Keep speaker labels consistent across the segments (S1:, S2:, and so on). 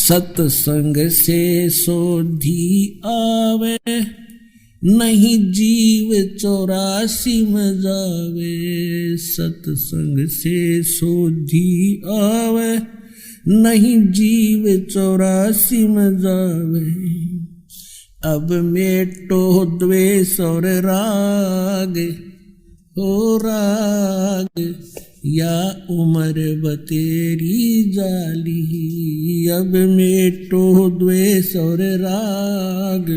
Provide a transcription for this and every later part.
S1: सत्संग से सोधी आवे, नहीं जीव 84 में जावे। सत्संग से सोधी आवे, नहीं जीव 84 में जावे। अब मेटो द्वेष और राग, हो राग या उम्र बतेरी जाली। अब मेटो द्वेष और राग,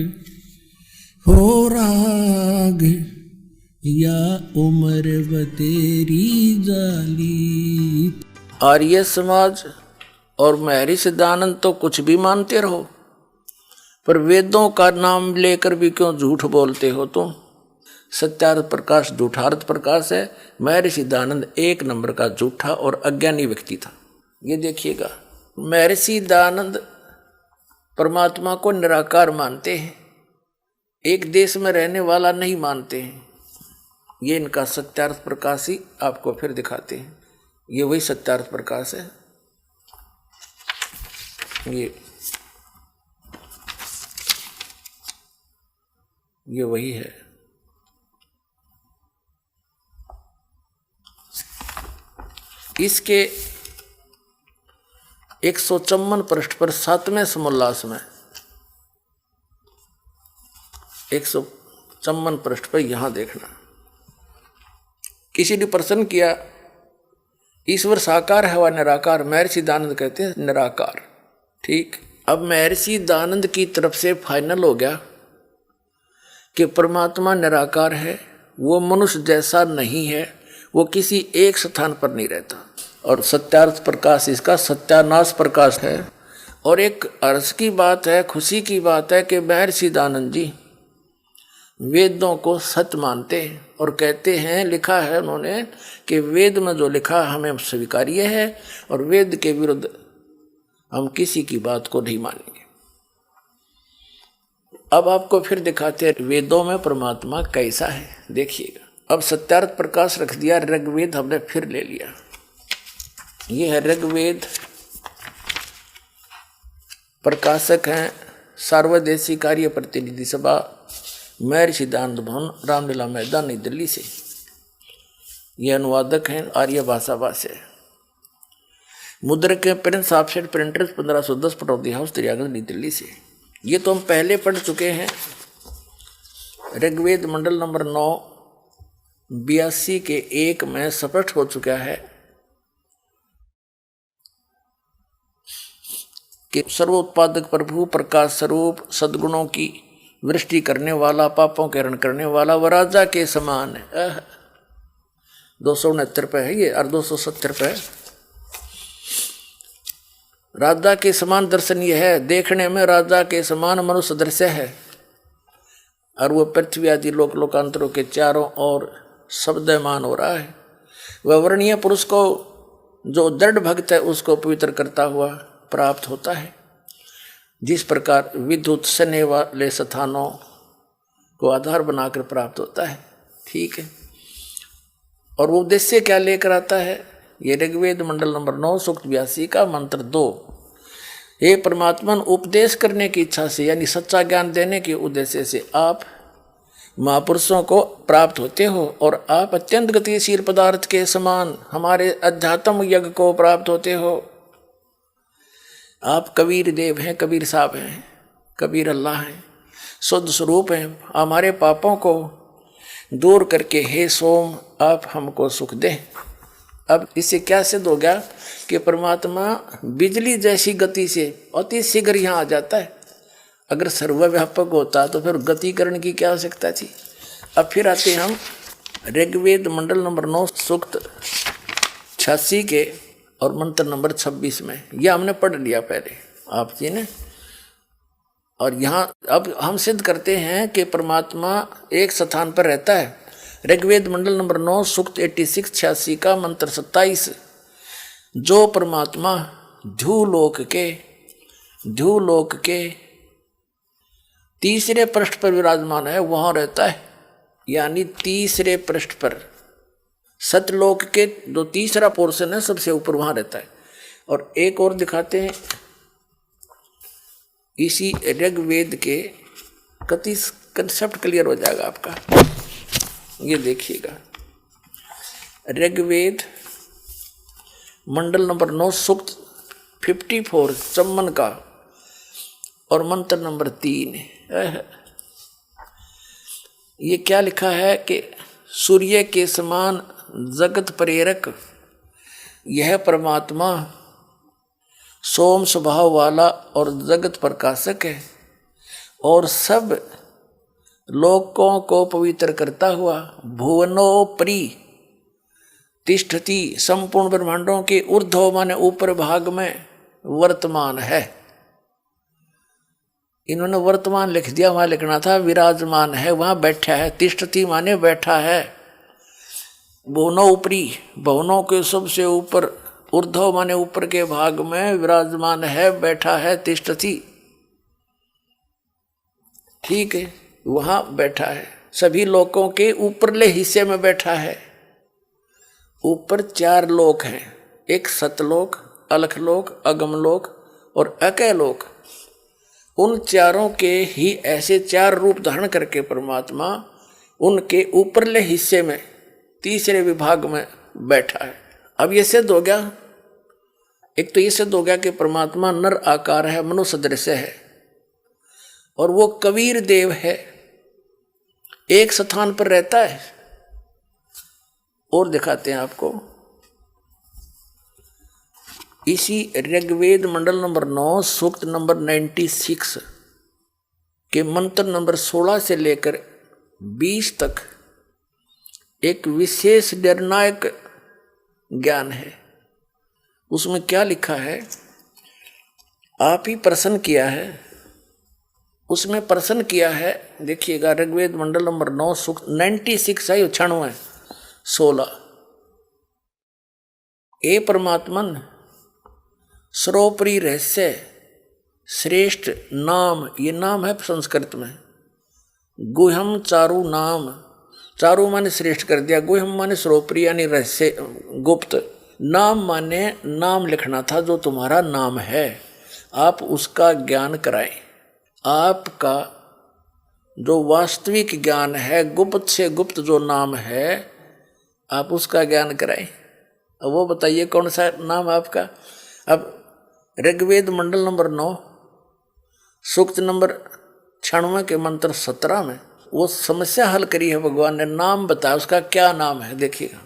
S1: हो राग या उम्र बतेरी जाली। आर्य समाज और महर्षि सिद्धानंद तो कुछ भी मानते रहो, पर वेदों का नाम लेकर भी क्यों झूठ बोलते हो तुम? सत्यार्थ प्रकाश झूठार्थ प्रकाश है। महर्षि सिद्धानंद 1 नंबर का झूठा और अज्ञानी व्यक्ति था। ये देखिएगा, महर्षि सिद्धानंद परमात्मा को निराकार मानते हैं, एक देश में रहने वाला नहीं मानते हैं। ये इनका सत्यार्थ प्रकाश ही आपको फिर दिखाते हैं। ये वही सत्यार्थ प्रकाश है। ये वही है। इसके 154 पृष्ठ पर 7वें समोल्लास में 154 पृष्ठ पर यहां देखना। किसी ने प्रश्न किया, ईश्वर साकार है व निराकार? महर्षि सिद्धानंद कहते हैं निराकार। ठीक। अब महर्षि सिद्धानंद की तरफ से फाइनल हो गया कि परमात्मा निराकार है, वो मनुष्य जैसा नहीं है, वो किसी एक स्थान पर नहीं रहता। और सत्यार्थ प्रकाश इसका सत्यानाश प्रकाश है। और एक हर्ष की बात है, खुशी की बात है कि महर्षि सिद्धानंद जी वेदों को सत्य मानते हैं और कहते हैं, लिखा है उन्होंने कि वेद में जो लिखा हमें स्वीकार्य है और वेद के विरुद्ध हम किसी की बात को नहीं मानेंगे। अब आपको फिर दिखाते हैं वेदों में परमात्मा कैसा है, देखिएगा। अब सत्यार्थ प्रकाश रख दिया, ऋग्वेद हमने फिर ले लिया। ये है ऋग्वेद, प्रकाशक हैं सार्वदेशी कार्य प्रतिनिधि सभा, महर्षि सिद्धानंद भवन, रामलीला मैदान, नई दिल्ली से। ये अनुवादक हैं आर्य भाषा भाष्य। मुद्रक के Prince Offset Printers 1510 Pataudi House, त्रियागंज, नई दिल्ली से। ये तो हम पहले पढ़ चुके हैं। ऋग्वेद मंडल नंबर 9 82 के 1 में स्पष्ट हो चुका है कि सर्वोत्पादक प्रभु, प्रकाश स्वरूप, सद्गुणों की वृष्टि करने वाला, पापों के हरण करने वाला, व राजा के समान है। 269 पे है ये और 270 पे। राजा के समान दर्शन ये है, देखने में राजा के समान मनुष्य दृश्य है, और वो पृथ्वी आदि लोक लोकांतरों के चारों ओर शब्दमान हो रहा है। वह वर्णीय पुरुष को जो दृढ़ भक्त है उसको पवित्र करता हुआ प्राप्त होता है, जिस प्रकार विद्युत सने वाले स्थानों को आधार बनाकर प्राप्त होता है। ठीक है। और वो उद्देश्य क्या लेकर आता है? ये ऋग्वेद मंडल नंबर 9 सूक्त 82 का मंत्र 2। ये परमात्मा उपदेश करने की इच्छा से, यानी सच्चा ज्ञान देने के उद्देश्य से आप महापुरुषों को प्राप्त होते हो, और आप अत्यंत गतिशील पदार्थ के समान हमारे अध्यात्म यज्ञ को प्राप्त होते हो। आप कबीर देव हैं, कबीर साहब हैं, कबीर अल्लाह हैं, शुद्ध स्वरूप हैं। हमारे पापों को दूर करके हे सोम आप हमको सुख दें। अब इससे क्या सिद्ध हो गया कि परमात्मा बिजली जैसी गति से अति शीघ्र यहाँ आ जाता है। अगर सर्वव्यापक होता तो फिर गतिकरण की क्या आवश्यकता थी। अब फिर आते हम ऋग्वेद मंडल नंबर 9 सूक्त 86 के और मंत्र नंबर 26 में। यह हमने पढ़ लिया पहले आप जी ने। और यहाँ अब हम सिद्ध करते हैं कि परमात्मा एक स्थान पर रहता है। ऋग्वेद मंडल नंबर 9 सूक्त 86 का मंत्र 27, जो परमात्मा ध्युलोक के तीसरे पृष्ठ पर विराजमान है वहाँ रहता है। यानी तीसरे पृष्ठ पर सतलोक के जो तीसरा पोर्शन है सबसे ऊपर वहाँ रहता है। और एक और दिखाते हैं इसी ऋग्वेद के कति कंसेप्ट क्लियर हो जाएगा आपका। ये देखिएगा, ऋग्वेद मंडल नंबर 9 सूक्त 54 चम्मन का और मंत्र नंबर 3। ये क्या लिखा है कि सूर्य के समान जगत प्रेरक यह परमात्मा सोम स्वभाव वाला और जगत प्रकाशक है और सब लोकों को पवित्र करता हुआ भुवनोपरि तिष्ठति संपूर्ण ब्रह्मांडों के ऊर्ध्व माने ऊपर भाग में वर्तमान है। इन्होंने वर्तमान लिख दिया, वहां लिखना था विराजमान है, वहां बैठा है। तिष्ठति माने बैठा है। भुवनों ऊपरी, भवनों के सबसे ऊपर, ऊर्ध्व माने ऊपर के भाग में विराजमान है, बैठा है, तिष्ठति। ठीक है, वहां बैठा है, सभी लोकों के ऊपरले हिस्से में बैठा है। ऊपर 4 लोक हैं, एक सतलोक, अलखलोक, अगमलोक और अकैलोक। उन चारों के ही ऐसे 4 रूप धारण करके परमात्मा उनके ऊपरले हिस्से में तीसरे विभाग में बैठा है। अब ये सिद्ध हो गया, एक तो ये सिद्ध हो गया कि परमात्मा नर आकार है, मनुष्य सदृश है और वो कबीर देव है, एक स्थान पर रहता है। और दिखाते हैं आपको, इसी ऋग्वेद मंडल नंबर 9 सूक्त नंबर 96 के मंत्र नंबर 16 से लेकर 20 तक एक विशेष निर्णायक ज्ञान है। उसमें क्या लिखा है, आप ही प्रश्न किया है, उसमें प्रश्न किया है। देखिएगा, ऋग्वेद मंडल नंबर 9 सूक्त 96 है, 96 16। ए परमात्मन सर्वोपरि रहस्य श्रेष्ठ नाम, ये नाम है संस्कृत में। गुह्यम चारु नाम, चारु माने श्रेष्ठ कर दिया, गुह्यम माने सर्वोपरि यानी रहस्य गुप्त, नाम माने नाम लिखना था जो तुम्हारा नाम है, आप उसका ज्ञान कराएं। आपका जो वास्तविक ज्ञान है, गुप्त से गुप्त जो नाम है, आप उसका ज्ञान कराएं। अब वो बताइए कौन सा नाम आपका। अब ऋग्वेद मंडल नंबर 9 सूक्त नंबर 96 के मंत्र 17 में वो समस्या हल करी है, भगवान ने नाम बताया, उसका क्या नाम है। देखिएगा,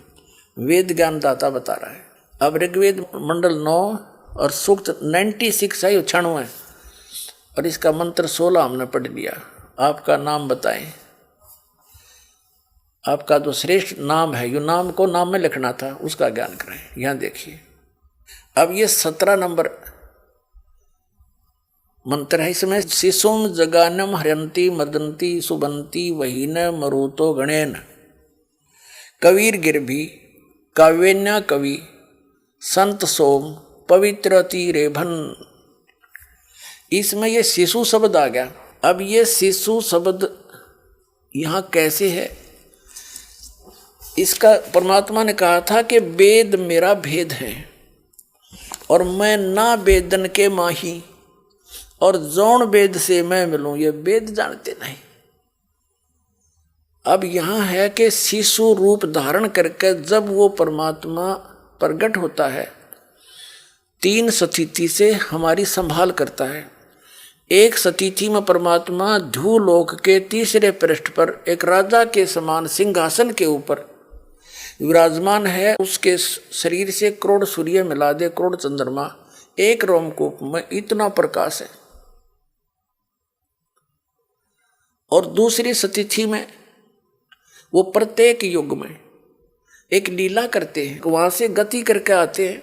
S1: वेद ज्ञानदाता बता रहा है। अब ऋग्वेद मंडल 9 और सूक्त 96 है, 96 और इसका मंत्र 16 हमने पढ़ लिया। आपका नाम बताएं, आपका जो श्रेष्ठ नाम है, यो नाम को नाम में लिखना था, उसका ज्ञान करें। यहां देखिए, अब ये 17 नंबर मंत्र है। इसमें शिशुम जगानम हरंती मदंती सुबंती वहीन मरुतो गणेन कबीर गिरभी काव्यन्या कवि संत सोम पवित्रति रेभन। इसमें ये शिशु शब्द आ गया। अब ये शिशु शब्द यहाँ कैसे है, इसका परमात्मा ने कहा था कि वेद मेरा भेद है और मैं ना वेदन के माही और जौन वेद से मैं मिलूं, ये वेद जानते नहीं। अब यहां है कि शिशु रूप धारण करके जब वो परमात्मा प्रकट होता है, 3 स्थिति से हमारी संभाल करता है। एक स्थिति में परमात्मा ध्रुवलोक के तीसरे पृष्ठ पर एक राजा के समान सिंहासन के ऊपर विराजमान है। उसके शरीर से करोड़ सूर्य मिला दे, करोड़ चंद्रमा, एक रोमकूप में इतना प्रकाश है। और दूसरी स्थिति में वो प्रत्येक युग में एक लीला करते हैं, वहां से गति करके आते हैं,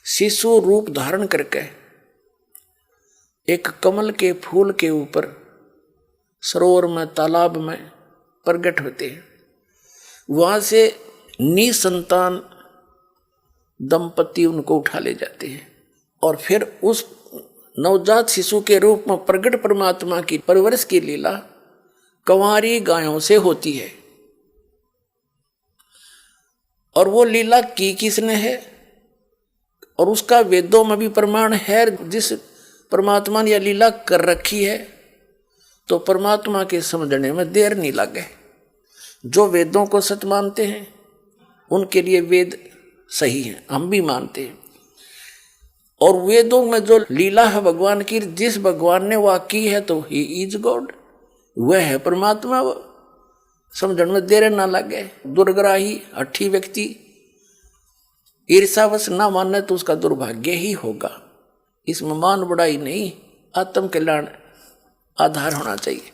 S1: शिशु रूप धारण करके एक कमल के फूल के ऊपर सरोवर में, तालाब में प्रकट होते हैं। वहां से निसंतान दंपति उनको उठा ले जाते हैं और फिर उस नवजात शिशु के रूप में प्रकट परमात्मा की परवरिश की लीला कंवारी गायों से होती है। और वो लीला की किसने है, और उसका वेदों में भी प्रमाण है। जिस परमात्मा ने यह लीला कर रखी है तो परमात्मा के समझने में देर नहीं लगे। जो वेदों को सच मानते हैं उनके लिए वेद सही है, हम भी मानते हैं। और वेदों में जो लीला है भगवान की, जिस भगवान ने वह की है तो ही इज गॉड, वह है परमात्मा। वो समझने में देर ना लगे। दुर्ग्राही हठी व्यक्ति ईर्षावश ना माने तो उसका दुर्भाग्य ही होगा। इसमें मान बढ़ाई नहीं, आत्म कल्याण आधार होना चाहिए।